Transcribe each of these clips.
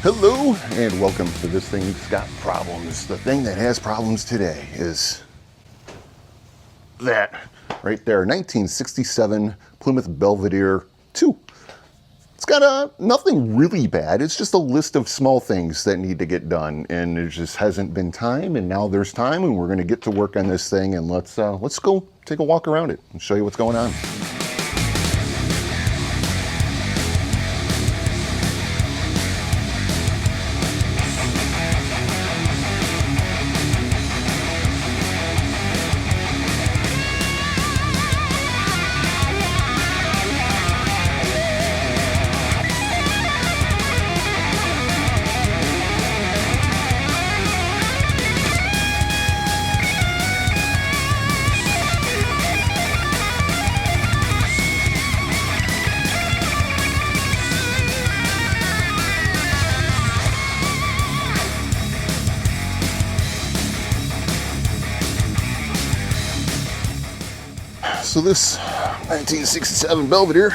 Hello and welcome to This Thing's Got Problems. The thing that has problems today is that right there, 1967 Plymouth Belvedere 2. It's got nothing really bad. It's just a list of small things that need to get done, and there just hasn't been time, and now there's time, and we're going to get to work on this thing, and let's go take a walk around it and show you what's going on. So this 1967 Belvedere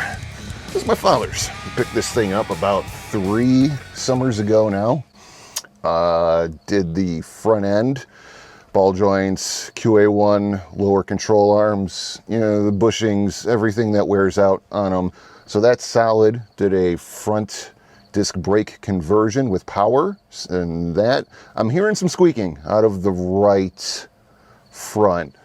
is my father's. He picked this thing up about 3 summers ago now. Did the front end, ball joints, QA1, lower control arms, you know, the bushings, everything that wears out on them. So that's solid. Did a front disc brake conversion with power, and that I'm hearing some squeaking out of the right front.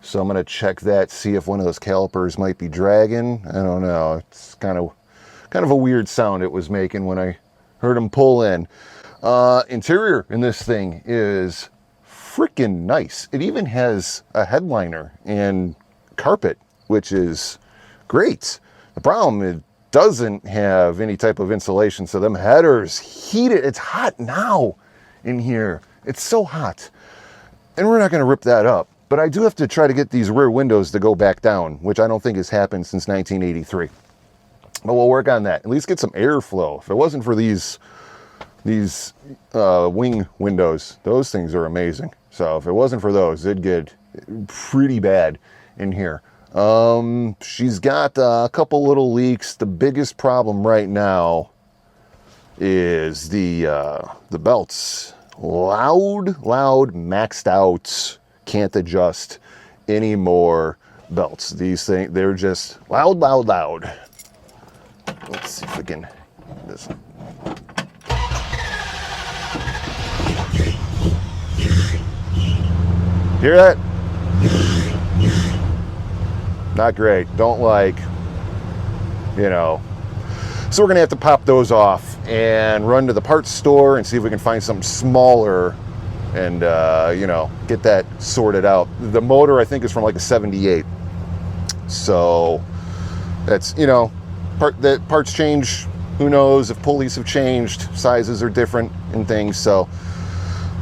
So I'm going to check that, see if one of those calipers might be dragging. I don't know. It's kind of a weird sound it was making when I heard him pull in. Interior in this thing is freaking nice. It even has a headliner and carpet, which is great. The problem, it doesn't have any type of insulation, so them headers heated. It's hot now in here. It's so hot. And we're not going to rip that up. But I do have to try to get these rear windows to go back down, which I don't think has happened since 1983. But we'll work on that. At least get some airflow. If it wasn't for these wing windows, those things are amazing. So if it wasn't for those, it'd get pretty bad in here. She's got a couple little leaks. The biggest problem right now is the belts. Loud, maxed out. Can't adjust any more belts. These things, they're just loud. Let's see if we can do this. Hear that? Not great. Don't like, you know. So we're gonna have to pop those off and run to the parts store and see if we can find something smaller and you know, get that sorted out. The motor, I think, is from like a 78. So that's, you know, parts change. Who knows if pulleys have changed, sizes are different and things. So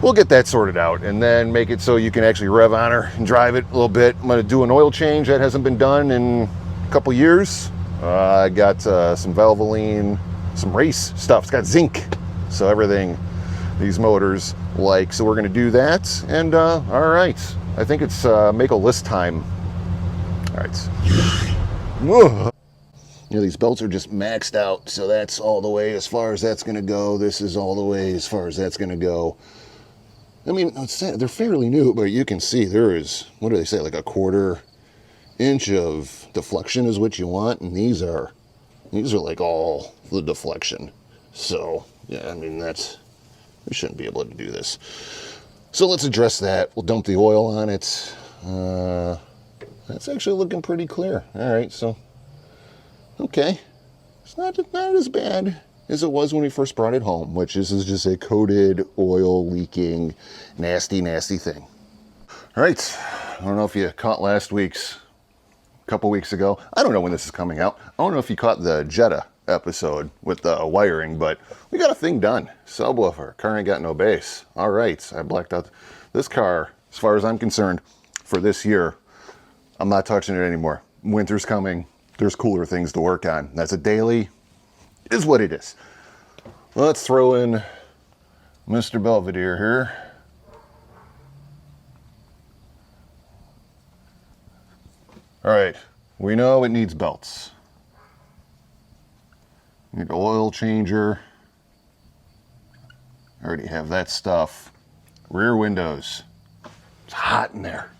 we'll get that sorted out and then make it so you can actually rev on her and drive it a little bit. I'm gonna do an oil change that hasn't been done in a couple years. I got some Valvoline, some race stuff. It's got zinc, so everything these motors like. So we're going to do that, and all right, I think it's make a list time. All right. Whoa. You know, these belts are just maxed out, so that's all the way as far as that's going to go. This is all the way as far as that's going to go. I mean, they're fairly new, but you can see there is, what do they say, like a 1/4 inch of deflection is what you want, and these are like all the deflection. So yeah, I mean, we shouldn't be able to do this. So let's address that. We'll dump the oil on it. That's actually looking pretty clear. All right, so, okay. It's not as bad as it was when we first brought it home, which is just a coated, oil leaking, nasty thing. All right, I don't know if you caught last week's, a couple weeks ago. I don't know when this is coming out. I don't know if you caught the Jetta episode with the wiring, but we got a thing done. Subwoofer, car ain't got no bass. All right, I blacked out this car. As far as I'm concerned, for this year, I'm not touching it anymore. Winter's coming. There's cooler things to work on. That's a daily, is what it is. Let's throw in Mr. Belvedere here. All right, we know it needs belts. Need an oil changer. I already have that stuff. Rear windows. It's hot in there.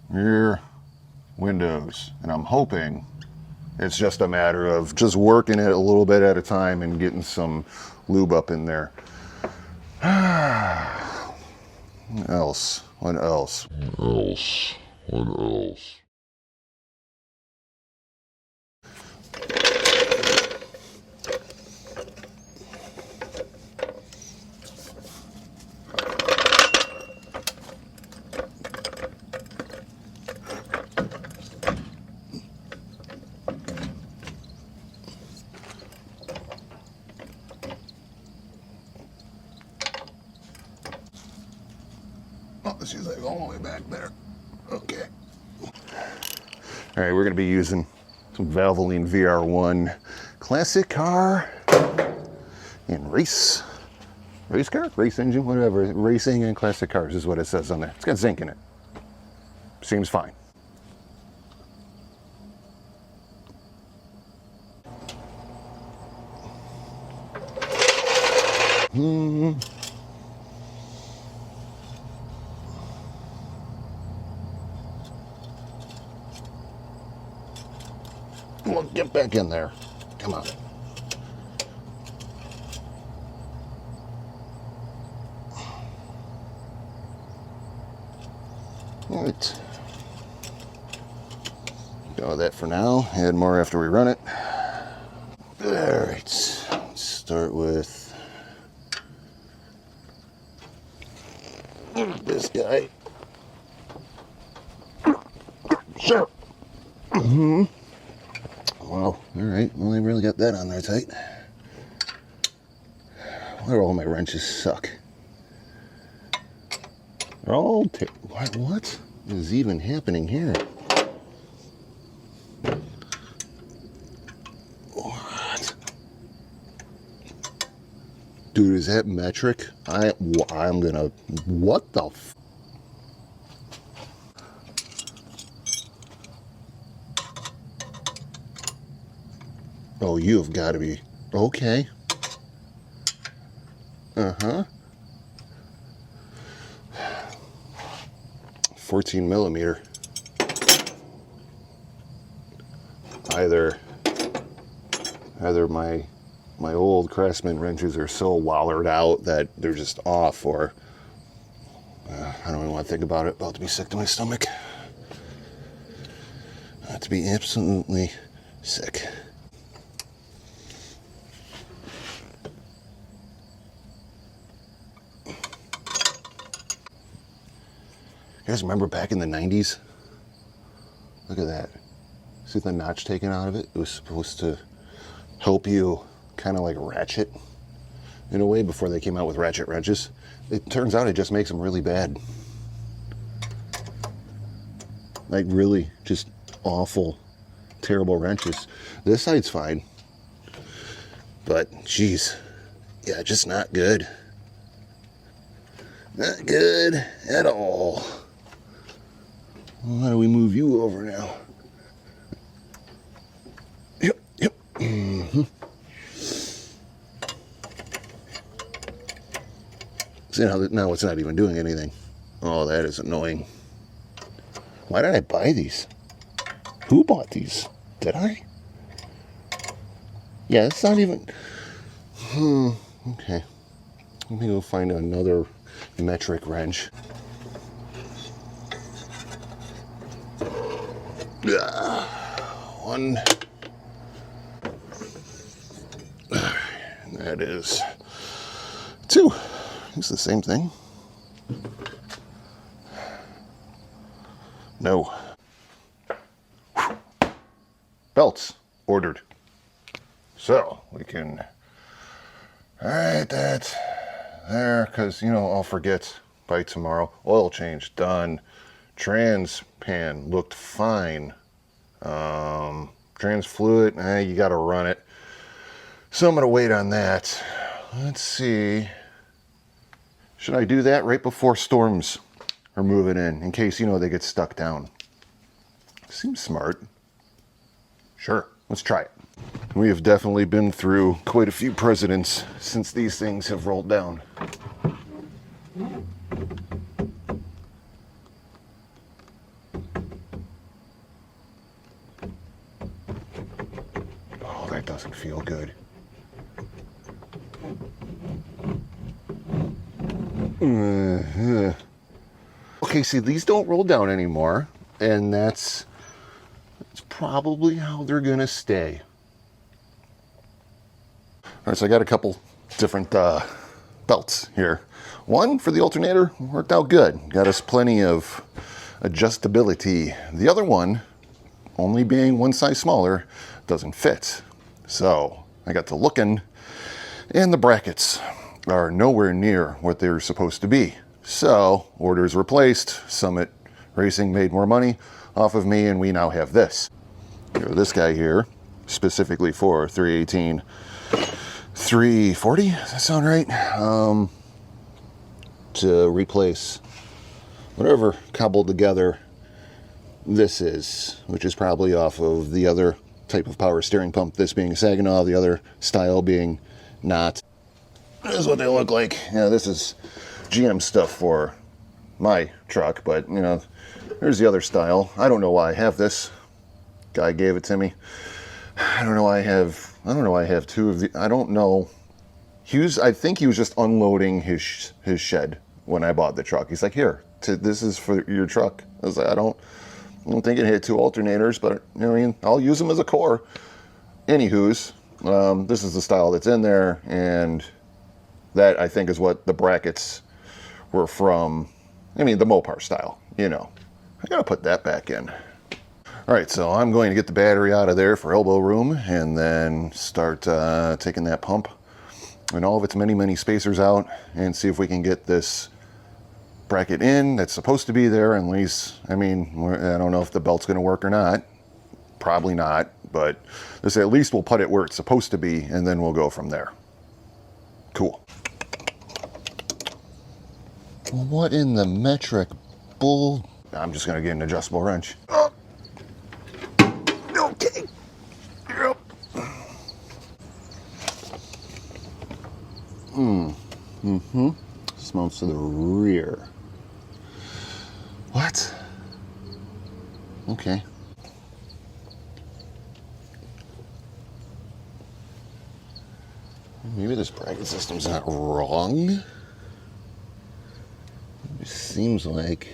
Rear windows. And I'm hoping it's just a matter of just working it a little bit at a time and getting some lube up in there. What else? What else? What else? She's like all the way back there. Okay. All right, we're going to be using some Valvoline VR1 classic car in race car, race engine, whatever. Racing and classic cars is what it says on there. It's got zinc in it. Seems fine. Well, get back in there. Come on. All right. Go with that for now. Add more after we run it. All right. Let's start with this guy. Sure. Wow, all right, well, I really got that on there tight. Why do all my wrenches suck? They're all, what is even happening here? What? Dude, is that metric? I'm gonna, what the f? Oh, you've got to be, okay. Uh-huh. 14 millimeter. Either my old Craftsman wrenches are so wallered out that they're just off, or I don't even want to think about it. About to be sick to my stomach. About to be absolutely sick. You guys remember back in the 90s? Look at that. See the notch taken out of it? It was supposed to help you kind of like ratchet in a way before they came out with ratchet wrenches. It turns out it just makes them really bad. Like really just awful, terrible wrenches. This side's fine. But geez, yeah, just not good. Not good at all. Well, how do we move you over now? Yep. Mm-hmm. See, now it's not even doing anything. Oh, that is annoying. Why did I buy these? Who bought these? Did I? Yeah, it's not even... Okay. Let me go find another metric wrench. One. That is two. It's the same thing. No. Belts ordered. So we can. All right, that's there, because I'll forget by tomorrow. Oil change done. Trans pan looked fine. Trans fluid, you got to run it. So I'm going to wait on that. Let's see. Should I do that right before storms are moving in case, they get stuck down? Seems smart. Sure, let's try it. We have definitely been through quite a few presidents since these things have rolled down. Oh, that doesn't feel good. Okay, see, these don't roll down anymore, and that's probably how they're gonna stay. All right, so I got a couple different belts here. One for the alternator worked out good, got us plenty of adjustability. The other one, only being one size smaller, doesn't fit. So I got to looking, and the brackets are nowhere near what they're supposed to be. So orders were placed. Summit Racing made more money off of me, and we now have this. This guy here, specifically for 318, 340, does that sound right? To replace whatever cobbled together this is, which is probably off of the other type of power steering pump, this being a Saginaw, the other style being not. This is what they look like. Yeah, this is GM stuff for my truck, but you know, there's the other style. I don't know why I have this. Guy gave it to me. I don't know why I have two of the. I don't know. I think he was just unloading his shed when I bought the truck. He's like, here, this is for your truck. I was like, I don't think it had two alternators, but you know what I mean, I'll use them as a core. Anywho's, this is the style that's in there, and that I think is what the brackets were from. I mean, the Mopar style, you know. I gotta put that back in. All right, so I'm going to get the battery out of there for elbow room and then start taking that pump and all of its many spacers out and see if we can get this bracket in that's supposed to be there. At least, I mean, I don't know if the belt's gonna work or not. Probably not, but this at least will put it where it's supposed to be, and then we'll go from there. Cool. What in the metric bull? I'm just gonna get an adjustable wrench. Oh. Okay. Yep. This mounts to the rear. What? Okay. Maybe this bracket system's not wrong. It seems like,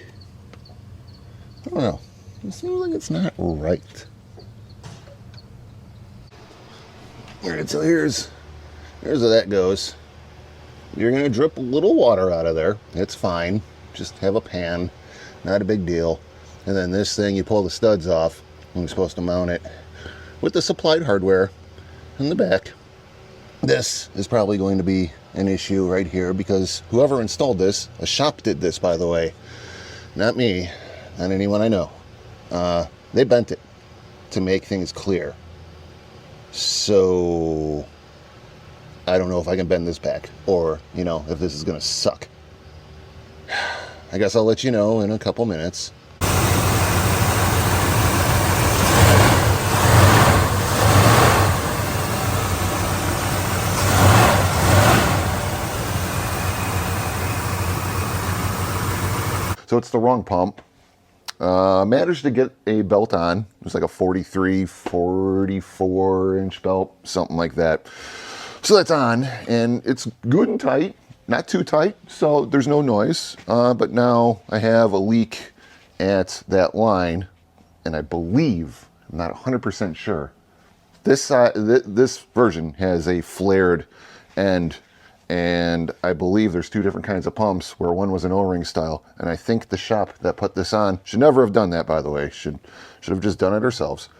I don't know. It seems like it's not right. All right, so here's how that goes. You're gonna drip a little water out of there. It's fine. Just have a pan, not a big deal. And then this thing, you pull the studs off, and you're supposed to mount it with the supplied hardware in the back. This is probably going to be an issue right here because whoever installed this, a shop did this, by the way, not me, not anyone I know. They bent it to make things clear. So I don't know if I can bend this back or, you know, if this is going to suck. I guess I'll let you know in a couple minutes. So it's the wrong pump. Managed to get a belt on. It was like a 43, 44 inch belt, something like that. So that's on, and it's good and tight, not too tight, so there's no noise. But now I have a leak at that line, and I believe, I'm not 100% sure, this version has a flared end. And I believe there's two different kinds of pumps where one was an O-ring style. And I think the shop that put this on should never have done that, by the way. Should have just done it ourselves.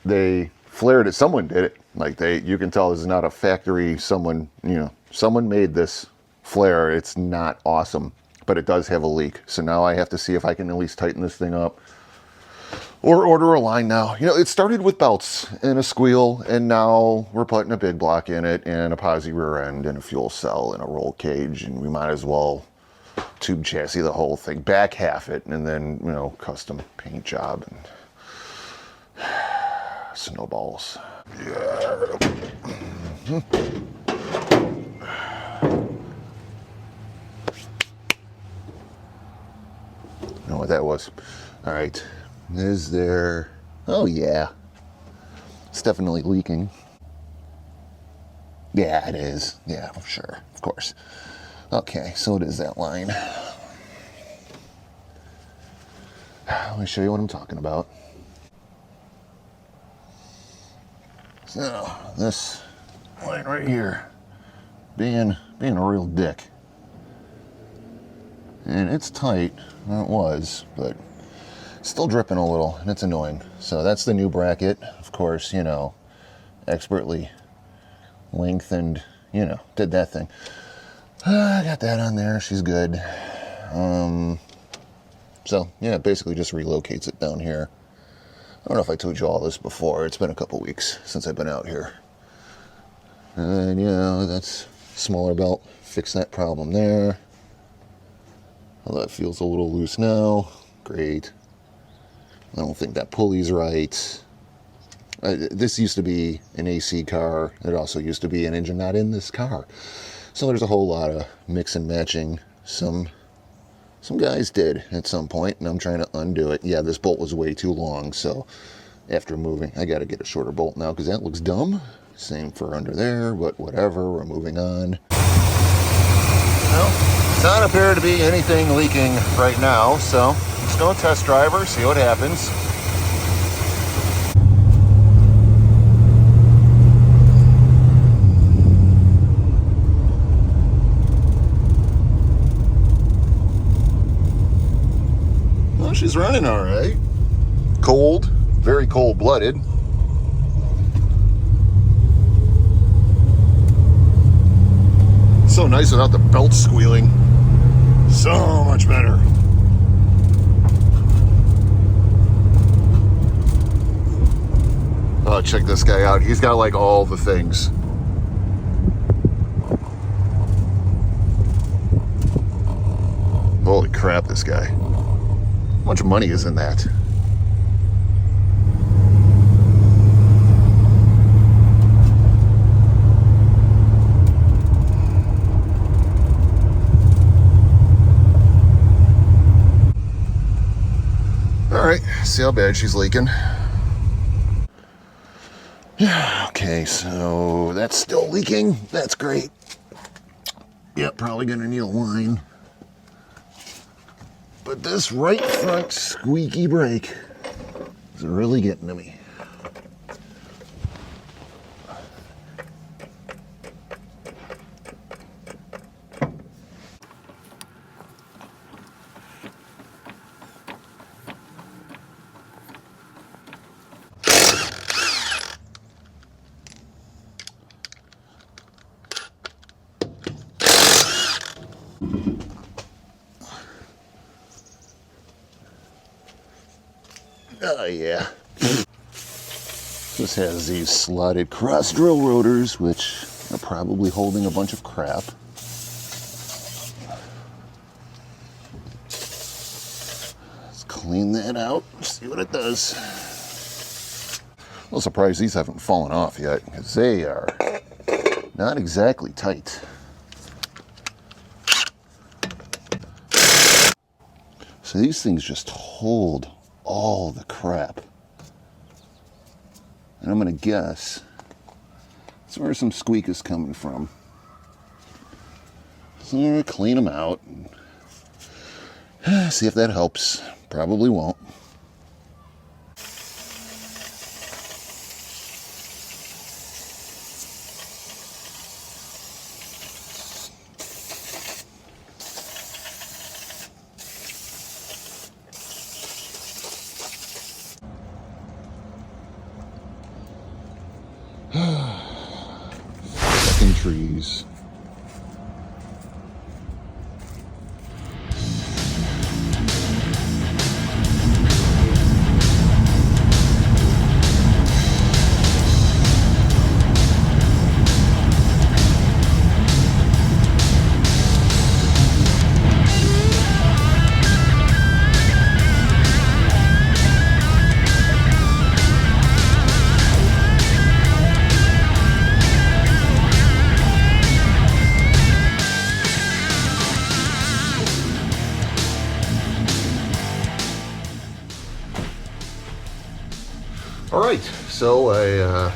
They flared it. Someone did it. Like you can tell this is not a factory. Someone made this flare. It's not awesome, but it does have a leak. So now I have to see if I can at least tighten this thing up or order a line now. You know, it started with belts and a squeal, and now we're putting a big block in it and a posi rear end and a fuel cell and a roll cage, and we might as well tube chassis the whole thing, back half it, and then, you know, custom paint job and snowballs. Yeah. Know what that was. All right. Is there... Oh, yeah. It's definitely leaking. Yeah, it is. Yeah, for sure. Of course. Okay, so it is that line. Let me show you what I'm talking about. So, this line right here, being a real dick. And it's tight, well, it was, but it's still dripping a little, and it's annoying. So that's the new bracket, of course, you know, expertly lengthened, you know, did that thing. I got that on there, she's good. So, yeah, it basically just relocates it down here. I don't know if I told you all this before. It's been a couple weeks since I've been out here. And, you know, that's smaller belt. Fix that problem there. Well, that feels a little loose now. Great. I don't think that pulley's right. This used to be an AC car. It also used to be an engine not in this car. So there's a whole lot of mix and matching. Some guys did at some point, and I'm trying to undo it. Yeah, this bolt was way too long, so after moving, I got to get a shorter bolt now because that looks dumb. Same for under there, but whatever, we're moving on. Well, does not appear to be anything leaking right now, so let's go test drive her, see what happens. She's running all right. Cold, very cold-blooded. So nice without the belt squealing. So much better. Oh, check this guy out. He's got like all the things. Holy crap, this guy. How much money is in that? All right, see how bad she's leaking. Yeah, okay, so that's still leaking. That's great. Yep, probably gonna need a line. But this right front squeaky brake is really getting to me. Oh yeah. This has these slotted cross drill rotors, which are probably holding a bunch of crap. Let's clean that out, see what it does. I'm surprised these haven't fallen off yet, because they are not exactly tight. So these things just hold all the crap. And I'm going to guess that's where some squeak is coming from. So I'm going to clean them out. And see if that helps. Probably won't. Fucking trees. All right, so I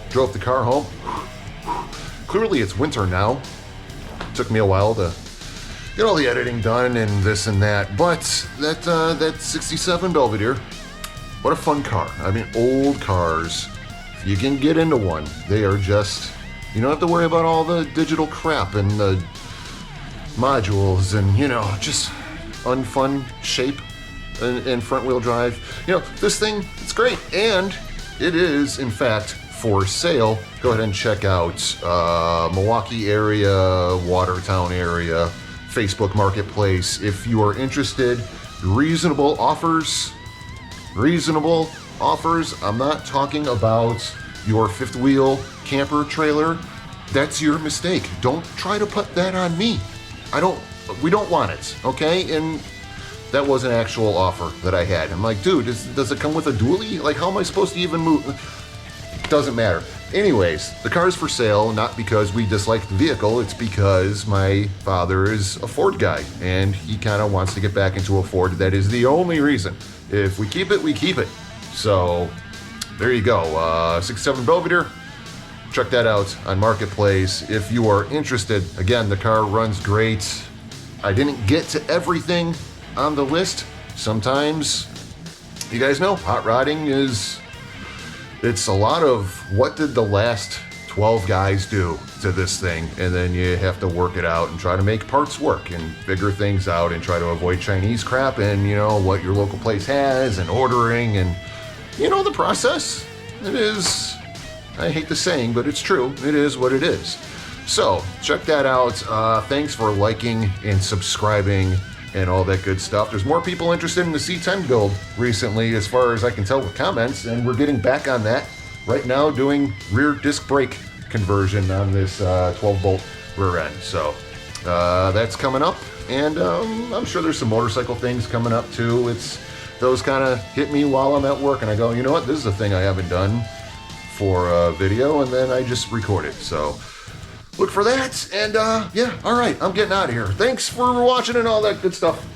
drove the car home. Clearly it's winter now. Took me a while to get all the editing done and this and that, but that 67 Belvedere, what a fun car. I mean, old cars, if you can get into one, they are just, you don't have to worry about all the digital crap and the modules and, you know, just unfun shape and front wheel drive. You know, this thing, it's great, and it is in fact for sale. Go ahead and check out Milwaukee area, Watertown area, Facebook Marketplace. If you are interested, reasonable offers. I'm not talking about your fifth wheel camper trailer. That's your mistake. Don't try to put that on me. We don't want it, okay? And that was an actual offer that I had. I'm like, dude, does it come with a dually? Like, how am I supposed to even move? Doesn't matter. Anyways, the car is for sale, not because we dislike the vehicle, it's because my father is a Ford guy, and he kind of wants to get back into a Ford. That is the only reason. If we keep it, we keep it. So, there you go. 67 Belvedere. Check that out on Marketplace if you are interested. Again, the car runs great. I didn't get to everything on the list. Sometimes, you guys know, hot rodding it's a lot of what did the last 12 guys do to this thing, and then you have to work it out and try to make parts work and figure things out and try to avoid Chinese crap and, you know, what your local place has and ordering and, you know, the process. It is, I hate the saying, but it's true. It is what it is. So check that out. Thanks for liking and subscribing and all that good stuff. There's more people interested in the C10 build recently, as far as I can tell with comments, and we're getting back on that right now, doing rear disc brake conversion on this 12-bolt rear end. So that's coming up, and I'm sure there's some motorcycle things coming up too. Those kind of hit me while I'm at work, and I go, you know what, this is a thing I haven't done for a video, and then I just record it. So look for that, and yeah, all right, I'm getting out of here. Thanks for watching and all that good stuff.